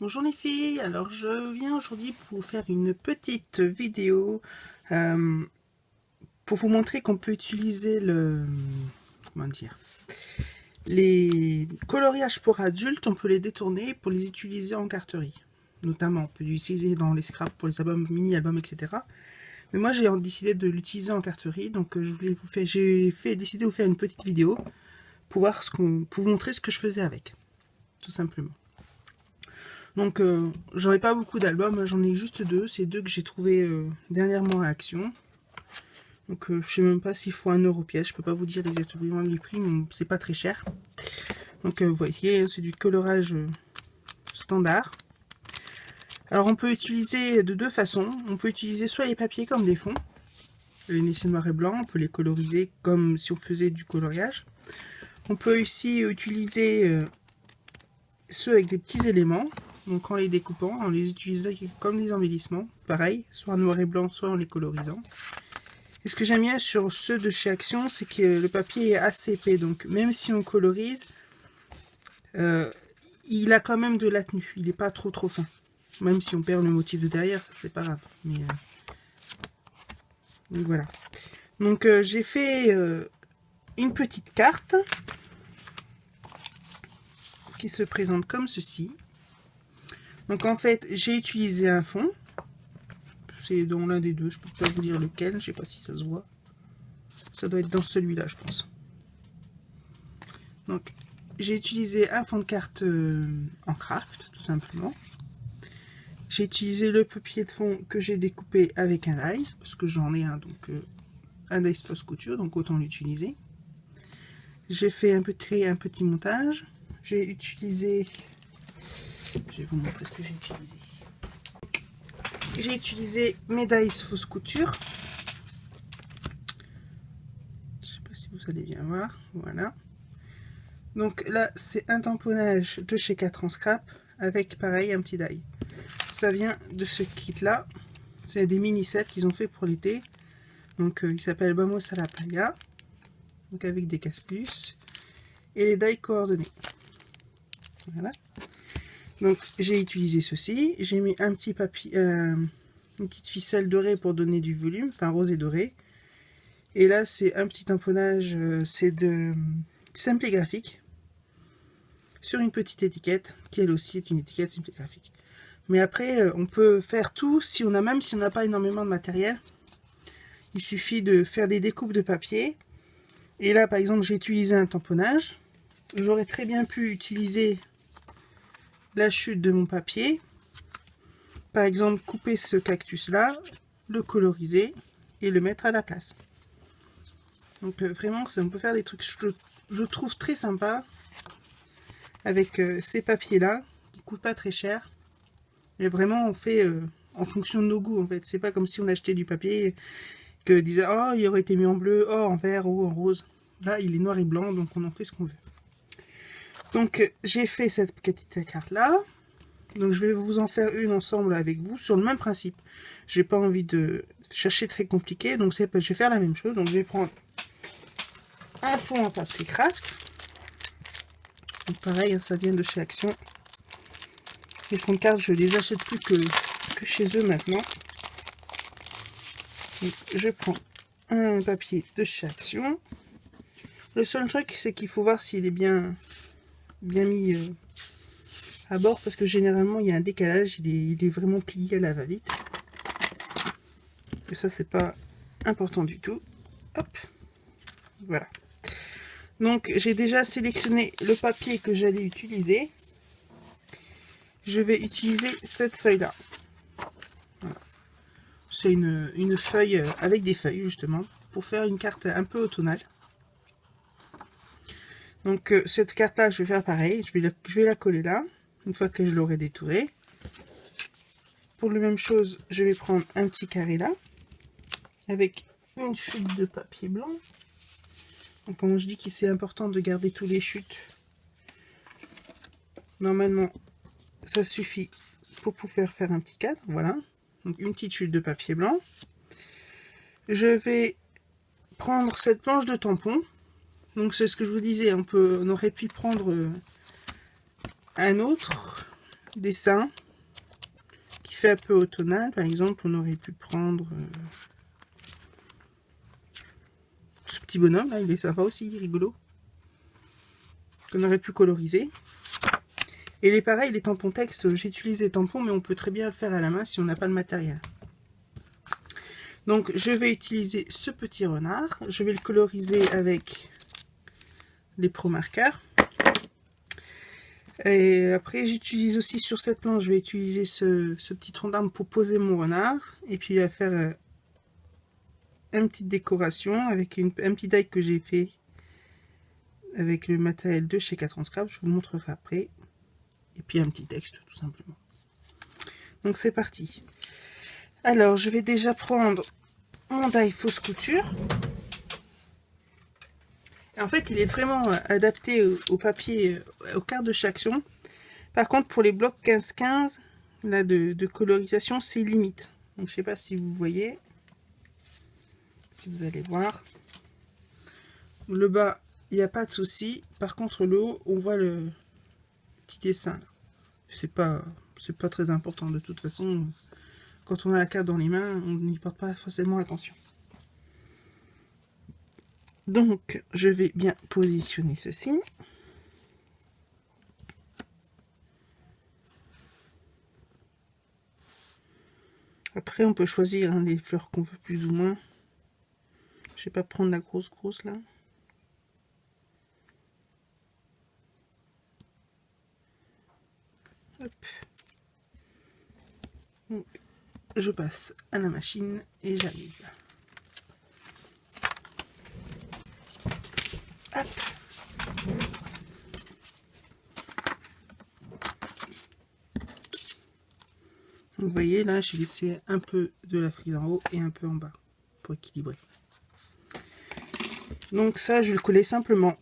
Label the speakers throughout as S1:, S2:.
S1: Bonjour les filles, alors je viens aujourd'hui pour vous faire une petite vidéo pour vous montrer qu'on peut utiliser les coloriages pour adultes, on peut les détourner pour les utiliser en carterie. Notamment, on peut l'utiliser dans les scraps pour les albums, mini-albums, etc. Mais moi j'ai décidé de l'utiliser en carterie, donc j'ai décidé de vous faire une petite vidéo pour pour vous montrer ce que je faisais avec, tout simplement. Donc j'en ai pas beaucoup d'albums, j'en ai juste deux, c'est deux que j'ai trouvé dernièrement à Action. Donc je sais même pas s'il faut 1€ pièce, je peux pas vous dire exactement les prix, mais c'est pas très cher. Donc vous voyez, c'est du colorage standard. Alors on peut utiliser de deux façons, on peut utiliser soit les papiers comme des fonds, les laisser noir et blanc, on peut les coloriser comme si on faisait du coloriage. On peut aussi utiliser ceux avec des petits éléments. Donc en les découpant, en les utilisant comme des embellissements, pareil, soit en noir et blanc, soit en les colorisant. Et ce que j'aime bien sur ceux de chez Action, c'est que le papier est assez épais, donc même si on colorise, il a quand même de la tenue, il n'est pas trop fin. Même si on perd le motif de derrière, ça c'est pas grave. Mais donc voilà. Donc j'ai fait une petite carte qui se présente comme ceci. Donc en fait, j'ai utilisé un fond. C'est dans l'un des deux, je peux pas vous dire lequel, je sais pas si ça se voit. Ça doit être dans celui-là, je pense. Donc j'ai utilisé un fond de carte en craft, tout simplement. J'ai utilisé le papier de fond que j'ai découpé avec un dies, parce que j'en ai un, donc un dies fausse couture, donc autant l'utiliser. J'ai fait un petit montage. J'ai utilisé... Je vais vous montrer ce que j'ai utilisé. J'ai utilisé mes dies fausse couture. Je sais pas si vous allez bien voir. Voilà. Donc là, c'est un tamponnage de chez 4 en scrap avec pareil un petit die. Ça vient de ce kit là. C'est des mini sets qu'ils ont fait pour l'été. Donc il s'appelle Vamos a la Playa. Donc avec des casse-plus et les die coordonnées. Voilà. Donc j'ai utilisé ceci, j'ai mis un petit papier, une petite ficelle dorée pour donner du volume, enfin rose et doré. Et là c'est un petit tamponnage, c'est de Simply Graphique sur une petite étiquette qui elle aussi est une étiquette Simply Graphique. Mais après on peut faire tout si on a, même si on n'a pas énormément de matériel. Il suffit de faire des découpes de papier. Et là par exemple j'ai utilisé un tamponnage. J'aurais très bien pu utiliser la chute de mon papier, par exemple couper ce cactus là, le coloriser et le mettre à la place. Donc vraiment on peut faire des trucs je trouve très sympa avec ces papiers là qui coûtent pas très cher, et vraiment on fait en fonction de nos goûts en fait. C'est pas comme si on achetait du papier que disait oh il aurait été mis en bleu, oh en vert ou en rose. Là il est noir et blanc, donc on en fait ce qu'on veut. Donc j'ai fait cette petite carte là. Donc je vais vous en faire une ensemble avec vous sur le même principe. J'ai pas envie de chercher très compliqué, donc je vais faire la même chose. Donc je vais prendre un fond en papier craft. Donc pareil, ça vient de chez Action. Les fonds de carte, je les achète plus que chez eux maintenant. Donc je prends un papier de chez Action. Le seul truc, c'est qu'il faut voir s'il est bien mis à bord, parce que généralement il y a un décalage, il est vraiment plié à la va-vite. Et ça c'est pas important du tout. Hop, voilà. Donc j'ai déjà sélectionné le papier que j'allais utiliser. Je vais utiliser cette feuille là. Voilà. C'est une feuille avec des feuilles justement pour faire une carte un peu automnale. Donc cette carte là je vais faire pareil, je vais la coller là une fois que je l'aurai détourée. Pour la même chose, je vais prendre un petit carré là avec une chute de papier blanc. Donc quand je dis que c'est important de garder tous les chutes, normalement ça suffit pour pouvoir faire un petit cadre. Voilà, donc une petite chute de papier blanc. Je vais prendre cette planche de tampon. Donc c'est ce que je vous disais, on aurait pu prendre un autre dessin qui fait un peu automnal. Par exemple, on aurait pu prendre ce petit bonhomme là, il est sympa aussi, il est rigolo, qu'on aurait pu coloriser. Et les pareil, les tampons texte, j'utilise des tampons, mais on peut très bien le faire à la main si on n'a pas le matériel. Donc je vais utiliser ce petit renard, je vais le coloriser avec les Pro marqueurs. Et après j'utilise aussi sur cette planche, je vais utiliser ce petit tronc d'arbre pour poser mon renard. Et puis il va faire une petite décoration avec un petit die que j'ai fait avec le matériel de chez 4 Scrap, je vous le montrerai après. Et puis un petit texte tout simplement. Donc c'est parti. Alors je vais déjà prendre mon die fausse couture. Et en fait il est vraiment adapté au papier, au quart de chaque action. Par contre pour les blocs 15-15 là de colorisation c'est limite. Donc je sais pas si vous voyez, si vous allez voir. Le bas il n'y a pas de souci. Par contre le haut on voit le petit dessin là. C'est pas très important de toute façon. Quand on a la carte dans les mains, on n'y porte pas forcément attention. Donc, je vais bien positionner ceci. Après, on peut choisir les fleurs qu'on veut plus ou moins. Je vais pas prendre la grosse là. Hop. Donc, je passe à la machine et j'arrive. Hop. Vous voyez là, j'ai laissé un peu de la frise en haut et un peu en bas pour équilibrer. Donc ça, je vais le coller simplement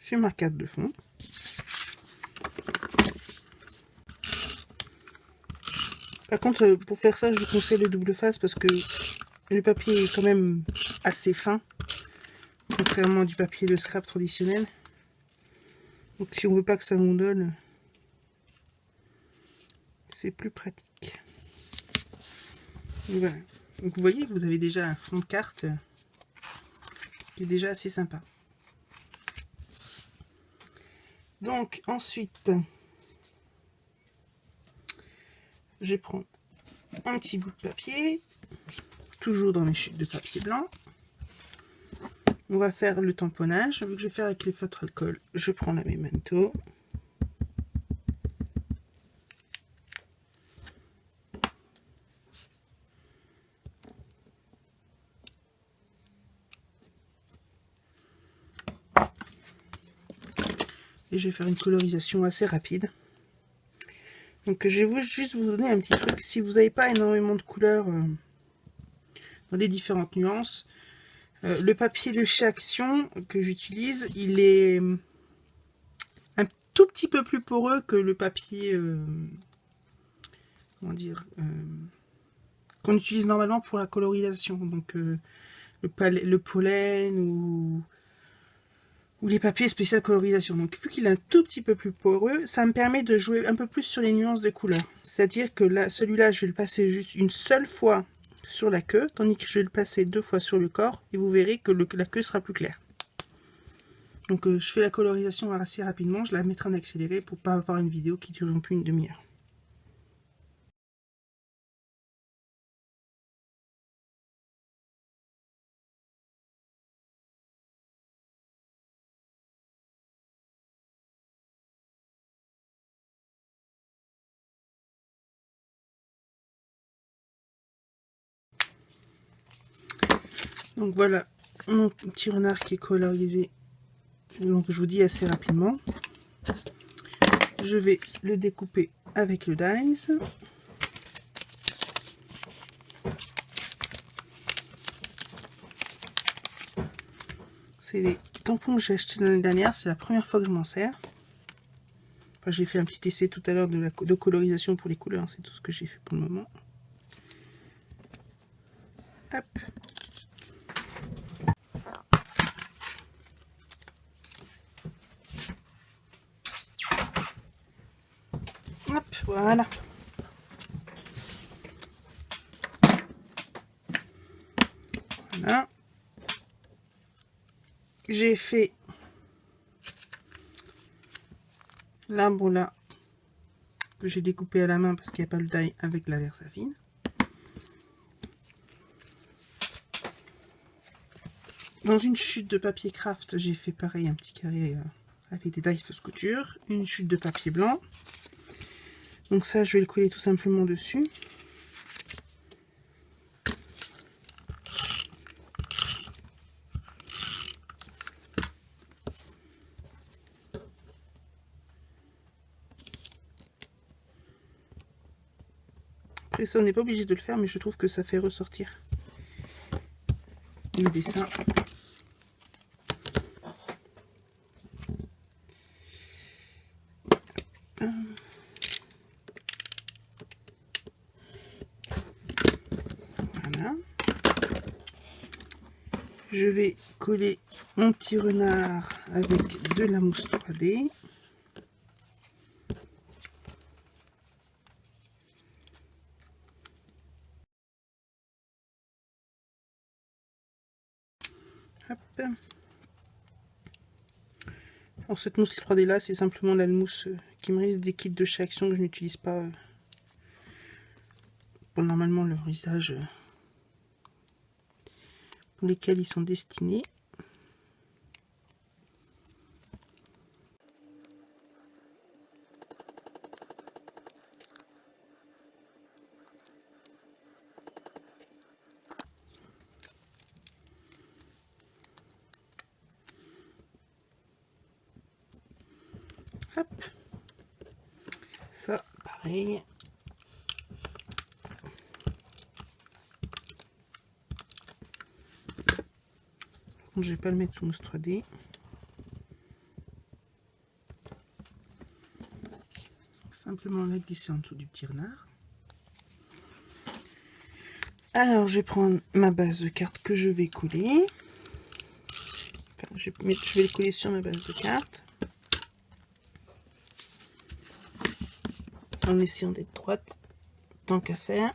S1: sur ma carte de fond. Par contre, pour faire ça, je vous conseille le double face parce que le papier est quand même assez fin, contrairement du papier de scrap traditionnel. Donc si on veut pas que ça mondonne, c'est plus pratique. Donc, voilà. Donc vous voyez, vous avez déjà un fond de carte qui est déjà assez sympa. Donc ensuite, je prends un petit bout de papier, toujours dans mes chutes de papier blanc. On va faire le tamponnage. Vu que je vais faire avec les feutres alcool, je prends la Memento. Et je vais faire une colorisation assez rapide. Donc je vais juste vous donner un petit truc. Si vous n'avez pas énormément de couleurs dans les différentes nuances, le papier de chez Action que j'utilise, il est un tout petit peu plus poreux que le papier comment dire, qu'on utilise normalement pour la colorisation. Donc le pollen ou les papiers spéciaux colorisation. Donc vu qu'il est un tout petit peu plus poreux, ça me permet de jouer un peu plus sur les nuances de couleurs. C'est-à-dire que là, celui-là, je vais le passer juste une seule fois sur la queue, tandis que je vais le passer 2 fois sur le corps, et vous verrez que la queue sera plus claire. Donc je fais la colorisation assez rapidement, je la mettrai en accéléré pour pas avoir une vidéo qui dure non plus une demi-heure. Donc voilà mon petit renard qui est colorisé, donc je vous dis assez rapidement. Je vais le découper avec le dies. C'est des tampons que j'ai achetés l'année dernière, c'est la première fois que je m'en sers. Enfin, j'ai fait un petit essai tout à l'heure de colorisation pour les couleurs, c'est tout ce que j'ai fait pour le moment. Hop. Voilà. Voilà. J'ai fait l'arbre là que j'ai découpé à la main parce qu'il n'y a pas le die avec la Versafine. Dans une chute de papier craft, j'ai fait pareil, un petit carré avec des die fausse couture. Une chute de papier blanc. Donc ça, je vais le coller tout simplement dessus. Après ça, on n'est pas obligé de le faire, mais je trouve que ça fait ressortir le dessin. Voilà. Je vais coller mon petit renard avec de la mousse 3D. Hop. Alors cette mousse 3D là, c'est simplement la mousse qui me reste des kits de chez Action que je n'utilise pas pour normalement leur usage pour lesquels ils sont destinés. Hop. Ça, pareil. Je vais pas le mettre sous mousse 3D. Simplement la glisser en dessous du petit renard. Alors, je vais prendre ma base de carte que je vais coller. Enfin, je vais le coller sur ma base de carte. En essayant d'être droite, tant qu'à faire.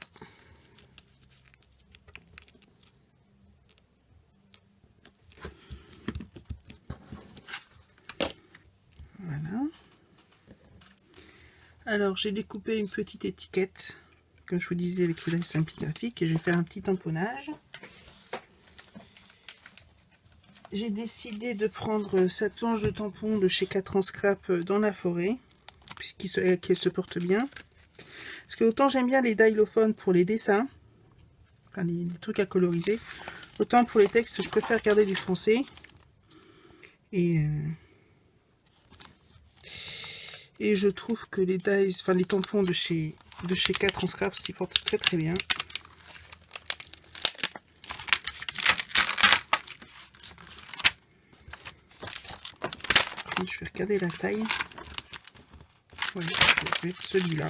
S1: Voilà. Alors, j'ai découpé une petite étiquette, comme je vous disais, avec le dessin graphique, et je vais faire un petit tamponnage. J'ai décidé de prendre cette planche de tampon de chez 4 ans Scrap dans la forêt, puisqu'elle se porte bien. Parce que autant j'aime bien les dialophones pour les dessins, enfin les trucs à coloriser, autant pour les textes, je préfère garder du français. Et je trouve que les dies, enfin les tampons de chez 4 ans Scrap s'y portent très très bien. Je vais regarder la taille. Voilà, je vais mettre celui-là.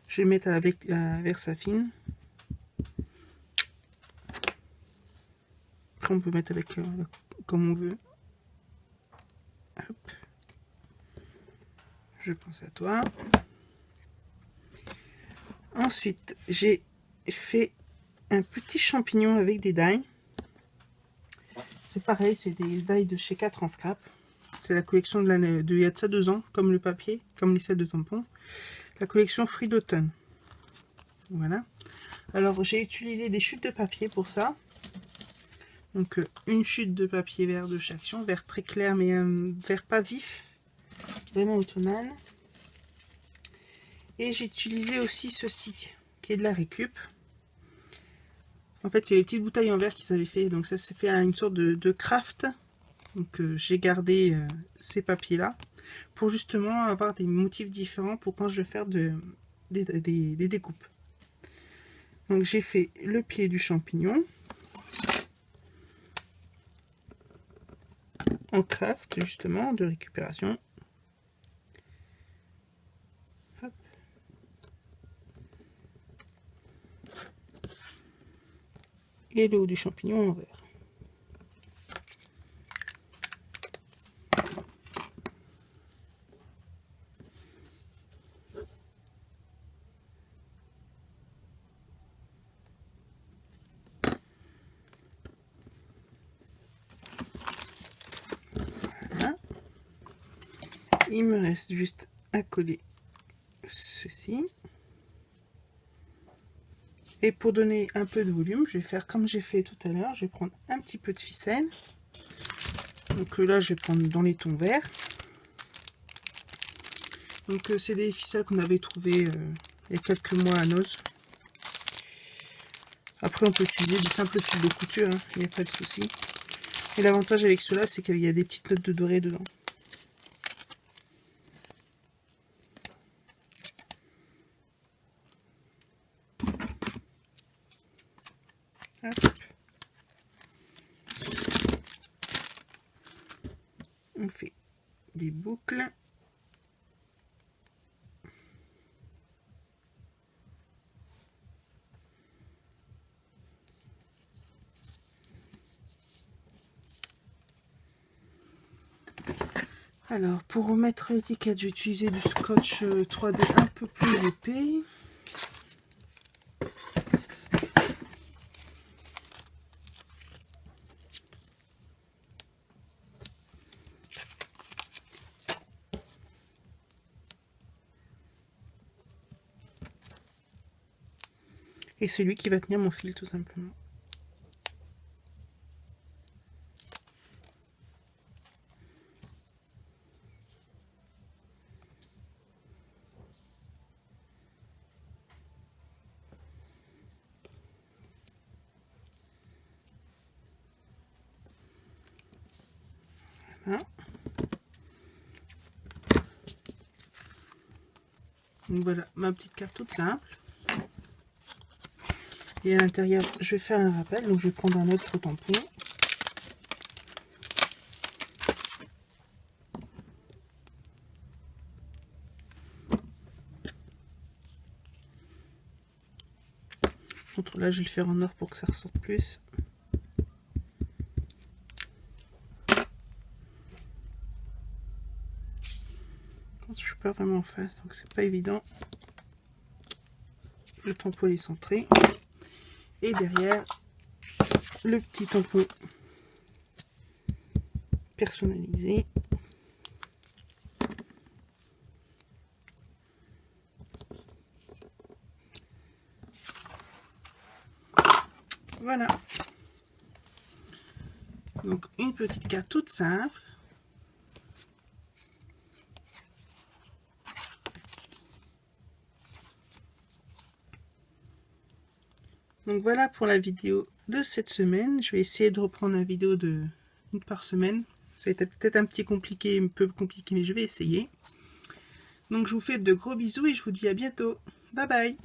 S1: Je vais mettre avec la Versafine. Après, on peut mettre avec comme on veut. Hop. Je pense à toi. Ensuite, j'ai fait un petit champignon avec des die. C'est pareil, c'est des die de chez 4 ans Scrap. C'est la collection de il y a de ça 2 ans, comme le papier, comme les sets de tampons. La collection fruits d'automne. Voilà. Alors j'ai utilisé des chutes de papier pour ça. Donc une chute de papier vert de chez Action, vert très clair mais un vert pas vif, vraiment automnal. Et j'ai utilisé aussi ceci, qui est de la récup. En fait c'est les petites bouteilles en verre qu'ils avaient fait, donc ça s'est fait à une sorte de craft. Donc j'ai gardé ces papiers là pour justement avoir des motifs différents pour quand je vais faire des découpes. Donc j'ai fait le pied du champignon. en craft justement de récupération. Hop. Et le haut du champignon en vert. Il me reste juste à coller ceci. Et pour donner un peu de volume, je vais faire comme j'ai fait tout à l'heure. Je vais prendre un petit peu de ficelle. Donc là, je vais prendre dans les tons verts. Donc c'est des ficelles qu'on avait trouvées il y a quelques mois à Noz. Après, on peut utiliser du simple fil de couture, hein, il n'y a pas de souci. Et l'avantage avec cela, c'est qu'il y a des petites notes de doré dedans. Hop. On fait des boucles. Alors, pour remettre l'étiquette, j'ai utilisé du scotch 3D un peu plus épais. Et celui qui va tenir mon fil tout simplement. Voilà. Donc voilà ma petite carte toute simple. Et à l'intérieur, je vais faire un rappel. Donc je vais prendre un autre tampon. Là, je vais le faire en or pour que ça ressorte plus. Je suis pas vraiment en face, donc c'est pas évident. Le tampon est centré. Et derrière, le petit tampon personnalisé. Voilà. Donc une petite carte toute simple. Donc voilà pour la vidéo de cette semaine. Je vais essayer de reprendre la vidéo de une par semaine. Ça va être peut-être un petit compliqué, un peu compliqué, mais je vais essayer. Donc je vous fais de gros bisous et je vous dis à bientôt. Bye bye.